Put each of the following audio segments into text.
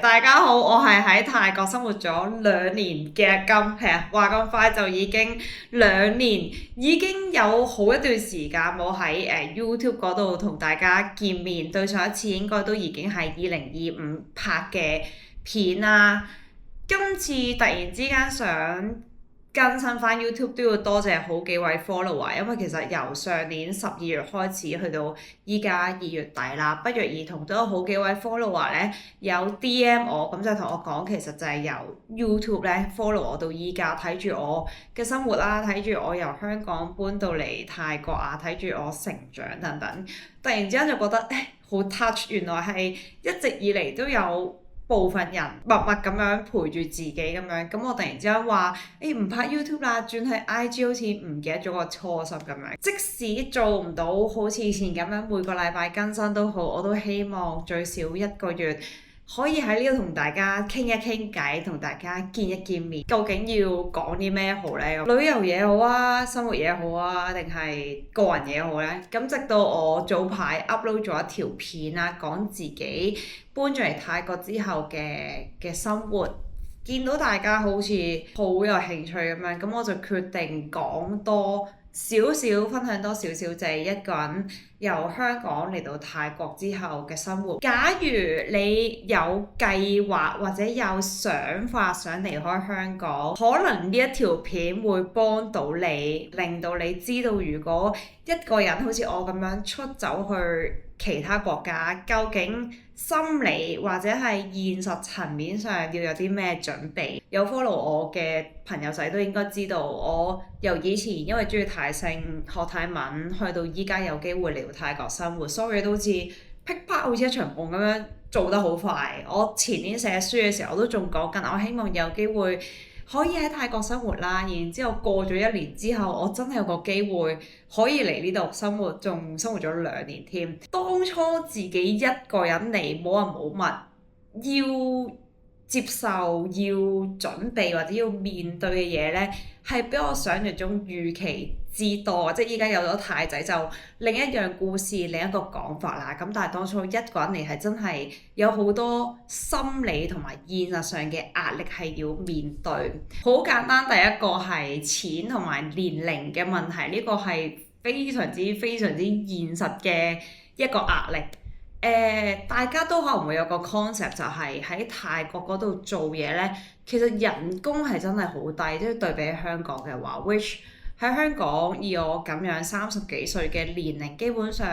大家好，我係喺泰國生活咗2年嘅金，話咁快就已經2年，已經有好一段時間冇喺YouTube 嗰度同大家見面。對上一次應該都已經係2025拍嘅片啦。今次突然之間想更新翻 YouTube 都要多謝好幾位 follower，因為其實由上年12月開始去到依家2月底啦，不約而同都有好幾位 follower 咧有 DM 我，咁就同我講其實就係由 YouTube 咧 follow 我到依家，睇住我嘅生活啦，睇住我由香港搬到嚟泰國啊，睇住我成長等等，突然之間就覺得好 touch，原來係一直以嚟都有部分人默默咁樣陪住自己咁樣，咁我突然之間話唔拍 YouTube 啦，轉去 IG 好似唔記得咗個初心咁樣。即使做唔到好似以前咁樣每個禮拜更新都好，我都希望最少1個月可以喺呢度同大家傾一傾偈，同大家見一見面。究竟要講啲咩好呢？旅遊嘢好啊，生活嘢好啊，定係個人嘢好呢？咁直到我早排 upload 咗一條片啦，講自己搬咗嚟泰國之後嘅生活，見到大家好似好有興趣咁樣，咁我就決定講多少少，分享多少少，就係一個人由香港嚟到泰國之後嘅生活。假如你有計劃或者有想法想離開香港，可能呢一條片會幫到你，令到你知道如果一個人好似我咁樣出走去其他國家，究竟心理或者係現實層面上要有啲咩準備？有 follow 我嘅朋友仔都應該知道，我由以前因為中意泰星學泰文，去到依家有機會嚟到泰國生活，所以都好似噼啪好似一場夢咁樣做得好快。我前年寫書嘅時候，我都仲講緊，我希望有機會可以喺泰國生活啦，然之後過咗1年之後，我真係有個機會可以嚟呢度生活，仲生活咗2年添。當初自己一個人嚟冇人冇物，要接受、要準備或者要面對嘅嘢呢，係比我想象中預期之多。即係依家有咗泰仔就另一樣故事，另一個講法啦。咁但係當初一個人嚟係真係有好多心理同埋現實上嘅壓力係要面對。好簡單，第一個係錢同埋年齡嘅問題，呢個係非常之現實嘅一個壓力。大家都可能會有個 concept 就係喺泰國嗰度做嘢呢，其實人工係真係好低，即係對比起香港嘅話，which 喺香港以我咁樣30幾歲嘅年齡，基本上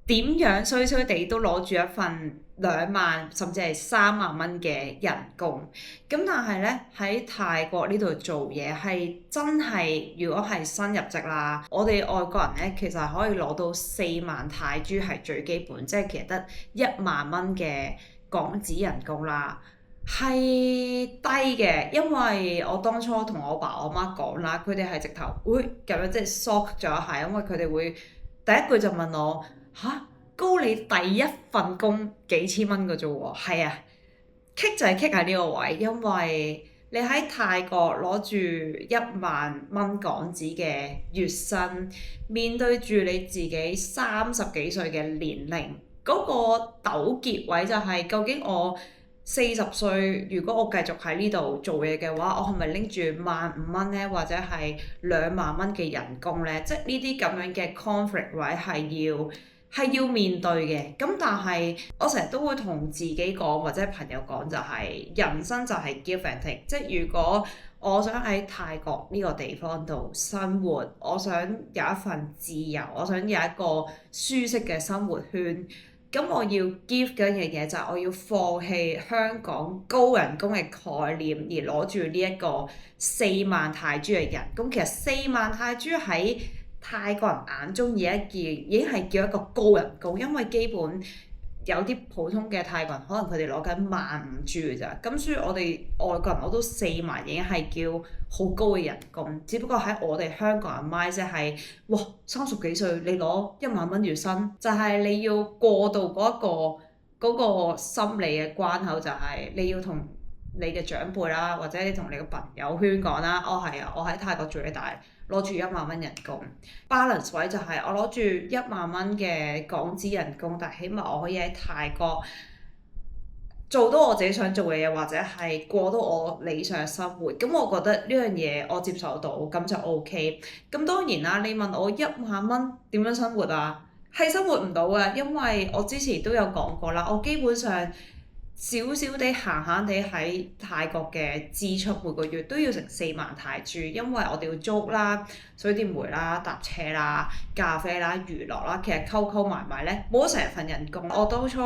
點樣衰衰地都攞住一份2萬甚至係3萬蚊嘅人工。咁但係呢，喺泰國呢度做嘢係真係，如果係新入職啦，我哋外國人呢，其實係可以攞到4萬泰銖係最基本，即係其實得1萬蚊嘅港紙人工啦，係低嘅。因為我當初同我爸我媽講啦，佢哋係直頭會咁樣即係 shock 咗一下，因為佢哋會第一句就問我吓，高你第一份工幾千蚊嘅啫喎。係啊，棘就係棘喺呢個位，因為你喺泰國攞住1萬蚊港紙嘅月薪，面對住你自己30幾歲嘅年齡，嗰個糾結位就係究竟我40歲，如果我繼續喺呢度做嘢嘅話，我係咪拎住15000呢？或者係2萬蚊嘅人工呢？即係呢啲咁樣嘅 conflict 位係要面對嘅。咁但係我成日都會同自己講或者朋友講，就係人生就係 give and take。即係如果我想喺泰國呢個地方度生活，我想有一份自由，我想有一個舒適嘅生活圈，咁我要 give 嘅一樣嘢就係我要放棄香港高人工嘅概念，而攞住呢一個4萬泰銖嘅人工。其實4萬泰銖喺泰國人眼中已經係叫一個高人工，因為基本有啲普通嘅泰國人可能佢哋攞緊15000嘅咋，咁所以我哋外國人攞到4萬已經係叫好高嘅人工。只不過喺我哋香港人 mindset 係，哇30幾歲你攞1萬蚊月薪，就係你要過渡嗰個心理嘅關口，就係你要同你嘅長輩啦，或者你同你嘅朋友圈講啦，係啊，我喺泰國做嘢，但係攞住1萬蚊人工。balance 位就係我攞住1萬蚊嘅港紙人工，但係起碼我可以喺泰國做到我自己想做嘅嘢，或者係過到我理想嘅生活，咁我覺得呢樣嘢我接受到，咁就 OK。咁當然啦，你問我1萬蚊點樣生活啊？係生活唔到啊，因為我之前都有講過啦，我基本上少少地閒閒地喺泰國嘅支出每個月都要成4萬泰銖，因為我哋要租屋啦、水電煤啦、搭車啦、咖啡啦、娛樂啦，其實溝埋埋咧冇咗成份人工。我當初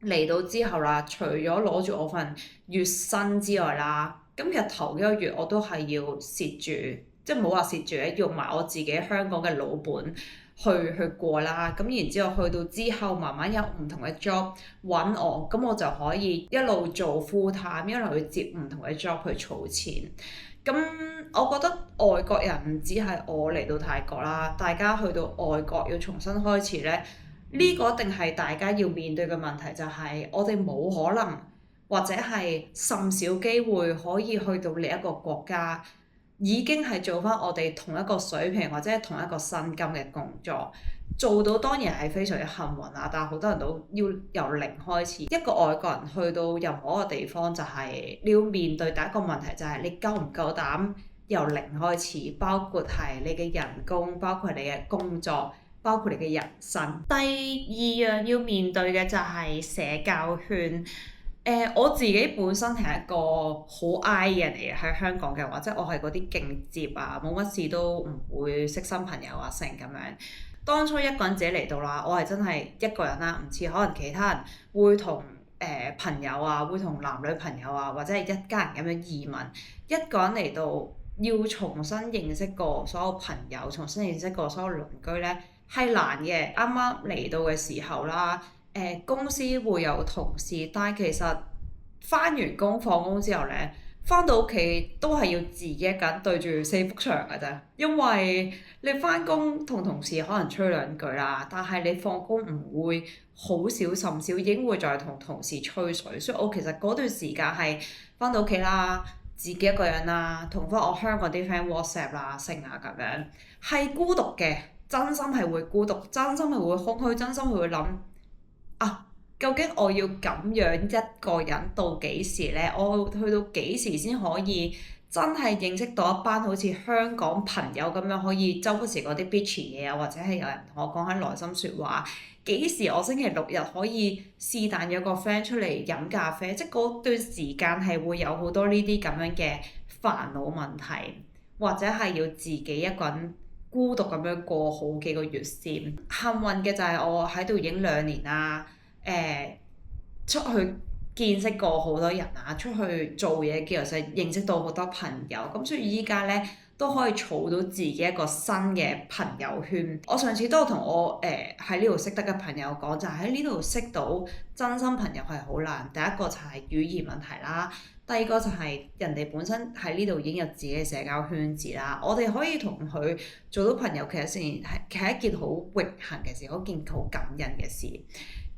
嚟到之後啦，除咗攞住我份月薪之外啦，咁其實頭一個月我都係要蝕住，即係唔好話蝕住咧，用埋我自己香港嘅老本去過啦。咁然之後去到之後，慢慢有唔同嘅 job 揾我，咁我就可以一路做 full time，一路去接唔同嘅 job 去儲錢。咁我覺得外國人唔止係我嚟到泰國啦，大家去到外國要重新開始咧。呢個一定係大家要面對嘅問題，就係我哋冇可能或者係甚少機會可以去到另一個國家，已經係做翻我哋同一個水平或者係同一個薪金嘅工作，做到當然係非常之幸運啦。但係好多人都要由零開始，一個外國人去到任何一個地方就係你要面對第一個問題，就係你夠唔夠膽由零開始，包括係你嘅人工，包括你嘅工作，包括你嘅人生。第二樣要面對嘅就係社交圈。我自己本身係一個好 I 嘅人嚟嘅，喺香港嘅話，即係我係嗰啲勁接啊，冇乜事都唔會識新朋友啊成咁樣。當初一個人自己嚟到啦，我係真係一個人啦，唔似可能其他人會同朋友啊，會同男女朋友啊，或者係一家人咁樣移民。一個人嚟到要重新認識過所有朋友，重新認識過所有鄰居咧，係難嘅。啱啱嚟到嘅時候啦，公司會有同事，但係其實翻完工放工之後咧，翻到屋企都係要自己一個人對住4幅牆嘅啫。因為你翻工同同事可能吹兩句啦，但係你放工唔會好少甚少已經會再同同事吹水。所以我其實嗰段時間係翻到屋企啦，自己一個人啦，同翻我香港啲 friend WhatsApp 啦、成啊咁樣，係孤獨嘅，真心係會孤獨，真心係會空虛，真心係會諗啊，究竟我要咁樣一個人到幾時呢？我去到幾時先可以真係認識到一班好似香港朋友咁樣，可以周不時嗰啲 bitchy 嘢啊，或者係有人同我講下內心説話？幾時我星期六日可以是但約個 friend 出嚟飲咖啡？即係嗰段時間係會有好多呢啲咁樣嘅煩惱問題，或者係要自己一個人孤獨咁樣過好幾個月先。幸運嘅就係我喺度已經2年啦，出去見識過好多人啊，出去做嘢嘅時候認識到好多朋友，咁所以依家咧都可以儲到自己一個新嘅朋友圈。我上次都有同我喺呢度識得嘅朋友講，就係喺呢度識到真心朋友係好難。第一個就係語言問題啦，第二個就係人哋本身喺呢度已經有自己嘅社交圈子啦。我哋可以同佢做到朋友，其實係一件好榮幸嘅事，一件好感恩嘅事。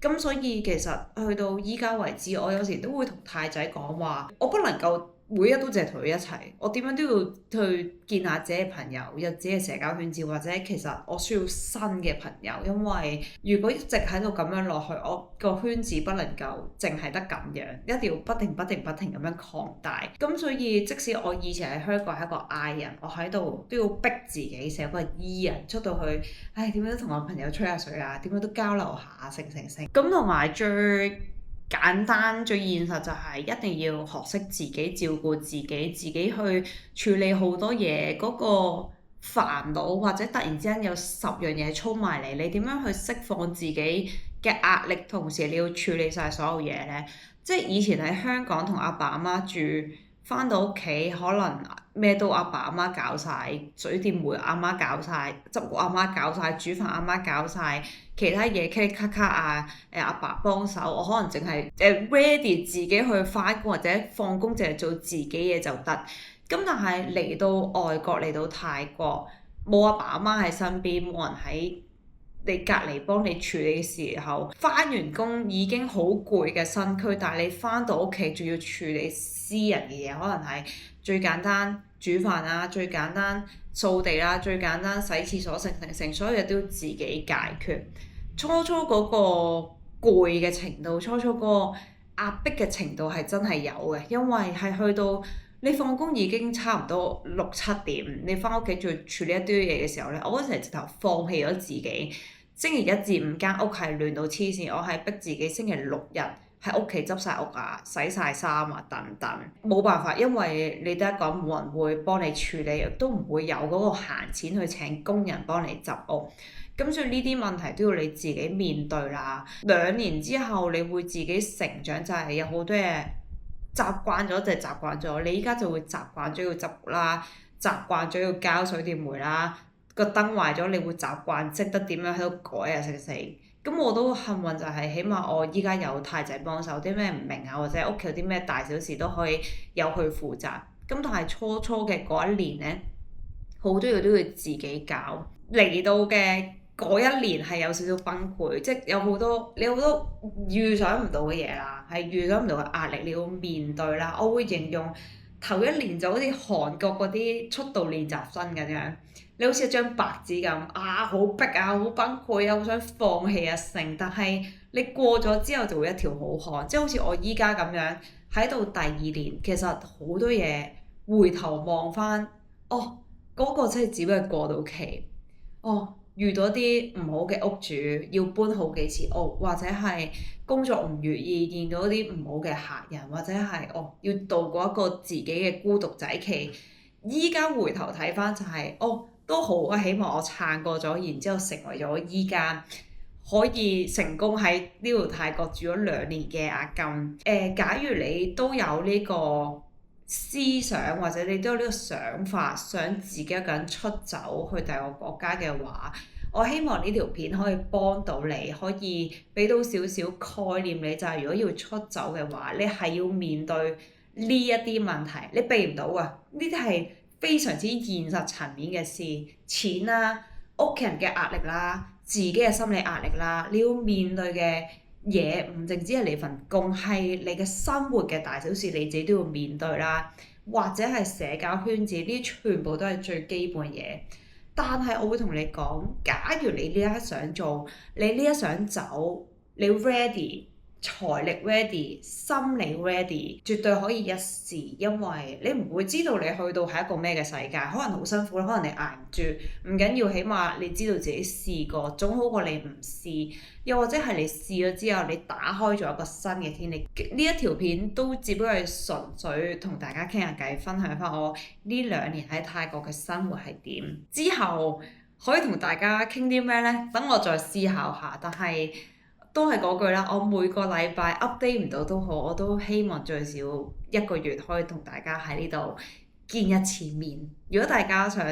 咁所以其實去到依家為止，我有時都會同太仔講話，我不能夠每日都淨係同佢一齊，我點樣都要去見下自己嘅朋友，有自己嘅社交圈子，或者其實我需要新嘅朋友，因為如果一直喺度咁樣落去，我個圈子不能夠淨係得咁樣，一定要不停咁樣擴大。咁所以即使我以前喺香港係一個 I 人，我喺度都要逼自己成個 E 人出到去，點樣都同我朋友吹下水啊，點樣都交流下成。咁同埋最簡單最現實就係一定要學識自己照顧自己，自己去處理好多嘢，嗰個煩惱或者突然之間有10樣嘢衝埋嚟，你點樣去釋放自己嘅壓力，同時你要處理晒所有嘢呢？即係以前喺香港同阿爸阿媽住，返到屋企可能咩都阿爸阿媽搞晒，水電煤阿媽搞晒，執屋阿媽搞晒，煮飯阿媽搞晒，其他嘢咔哩咔咔啊，阿爸幫手，我可能淨係ready 自己去返工或者放工，淨係做自己嘢就得。咁但係嚟到外國，嚟到泰國，冇阿爸阿媽喺身邊，冇人喺你隔離幫你處理嘅時候，返完工已經好攰嘅身軀，但係你返到屋企仲要處理私人嘅嘢，可能係最簡單煮飯啦，最簡單掃地啦，最簡單洗廁所，成所有嘢都要自己解決。初初嗰個攰嘅程度，初初嗰個壓迫嘅程度係真係有嘅，因為係去到你放工已經差唔多6、7點，你翻屋企仲要處理一堆嘢嘅時候咧，我嗰陣直頭放棄咗自己。星期一至五間屋係亂到黐線，我係逼自己星期六日喺屋企執晒屋啊、洗晒衫啊等等，冇辦法，因為你得一個人，冇人會幫你處理，都唔會有嗰個閒錢去請工人幫你執屋。咁所以呢啲問題都要你自己面對啦。2年之後你會自己成長，就係有好多嘢習慣咗就係習慣咗，你依家就會習慣咗要執屋啦，習慣咗要交水電煤啦。個燈壞咗，你會習慣識得點樣喺度改啊，食。咁我都幸運就係，起碼我依家有太仔幫手，啲咩唔明啊，或者屋企有啲咩大小事都可以有佢負責。咁但係初嘅嗰一年呢，好多嘢都要自己搞。嚟到嘅嗰一年係有少少崩潰，即係有好多預想唔到嘅嘢啦，係預想唔到嘅壓力你要面對啦。我會形容頭一年就好似韓國嗰啲出道練習生咁樣。你好似一張白紙咁啊，好逼啊，好崩潰啊，好想放棄啊成，但係你過咗之後就會一條好漢，即係好似我依家咁樣喺度第2年，其實好多嘢回頭望翻，哦嗰個真係只不過過渡期，遇到啲唔好嘅屋主要搬好幾次屋，或者係工作唔如意，見到啲唔好嘅客人，或者係要度過一個自己嘅孤獨仔期，依家回頭睇翻就係都好啊，起碼我撐過咗，然之後成為咗依家可以成功喺呢度泰國住咗2年嘅阿金。假如你都有呢個思想，或者你都有呢個想法，想自己一個人出走去第二個國家嘅話，我希望呢條片可以幫到你，可以俾到少少概念你，就係如果要出走嘅話，你係要面對呢一啲問題，你避唔到啊！呢啲係非常之現實層面嘅事，錢啦、屋企人嘅壓力啦、自己嘅心理壓力啦，你要面對嘅嘢唔淨止係你份工，係你嘅生活嘅大小事，你自己都要面對啦。或者係社交圈子，呢啲全部都係最基本嘅嘢。但係我會同你講，假如你呢一刻想做，你呢一想走，你 ready。財力 ready， 心理 ready， 絕對可以一試，因為你唔會知道你去到係一個咩嘅世界，可能好辛苦啦，可能你捱唔住，唔緊要，起碼你知道自己試過，總好過你唔試。又或者係你試咗之後，你打開咗一個新嘅天地。呢一條片都只不過係純粹同大家傾下偈，分享翻我呢2年喺泰國嘅生活係點。之後可以同大家傾啲咩呢？等我再思考下，但係都係嗰句啦，我每個禮拜 update 唔到都好，我都希望最少1個月可以同大家喺呢度見一次面。如果大家想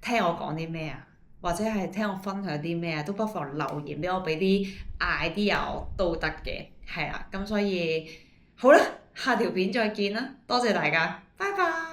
聽我講啲咩啊，或者係聽我分享啲咩啊，都不妨留言俾我，俾啲 idea 都得嘅，係啦。咁所以好啦，下條片再見啦，多謝大家，拜拜。